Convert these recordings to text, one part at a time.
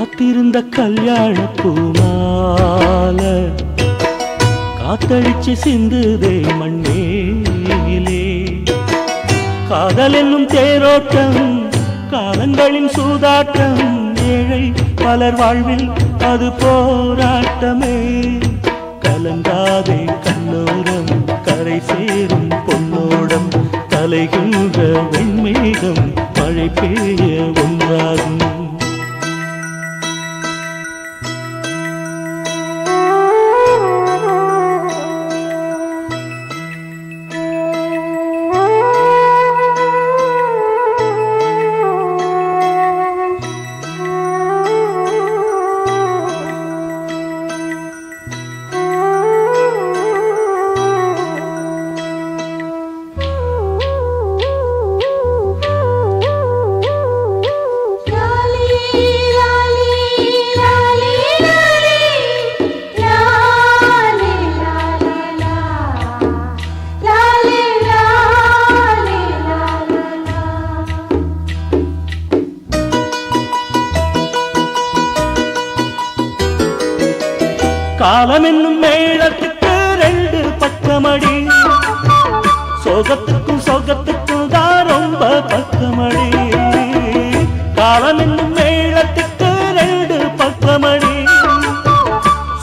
காத்திருந்த கல்யாண பூமால காத்தடிச்சு சிந்துதே மண்ணேலே. காதல் என்னும் தேரோட்டம் காலங்களின் சூதாட்டம் ஏழை பலர் வாழ்வில் அது போராட்டமே. கலங்காதே கண்ணோரம் கரை சேரும் பொன்னோடம் கலைகின்ற வெண்மேகம் மழை பெய்ய ஒன்றாகும். காலம் என்னும் மேளத்துக்கு ரெண்டு பக்கமடி, சோகத்துக்கும் சோகத்துக்கும் தான் ரொம்ப பக்கமடி. காலம் என்னும் மேளத்துக்கு ரெண்டு பக்கமடி,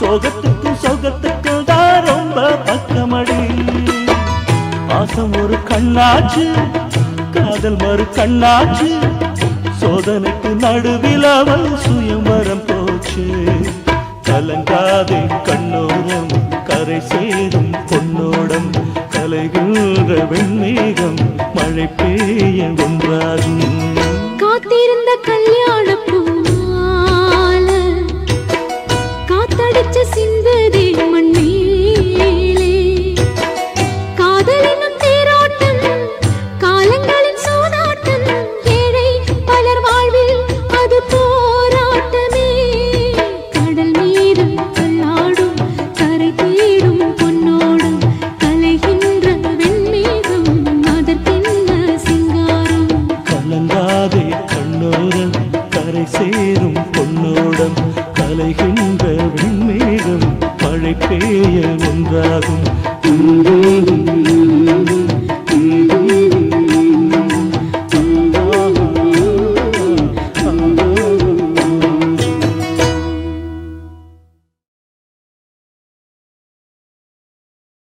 சோகத்துக்கும் சோகத்துக்கும் தான் ரொம்ப பக்கமடி. பாசம் ஒரு கண்ணாச்சு காதல் மறு கண்ணாச்சு, சோதனைக்கு நடுவில் அவள் சுயம்பரம் போச்சு. கலங்காதே கண்ணோரம் கரை சேரும் பொன்னோடம் கலைகின்ற வெண்மேகம் மழை பெய்ய ஒன்றாகும். காத்திருந்த கல்யாண பூமால காத்தடிச்ச சிந்ததே மண்ணேலே. காதல் என்னும் தேரோட்டம் காலங்களின் சூதாட்டம் ஏழை பலர் வாழ்வில் அது போராட்டமே. கடல் மீது கல்லாடும் கரை தேடும் பொன்னோடும் கலைகின்ற வெண்மேகம் அதற்கென்ன சிங்காரம். கலங்காதே கண்ணோரம் கரை சேரும் பொன்னோடம் கலைகின்ற வெண்மேகம் மழை பெய்ய ஒன்றாகும்.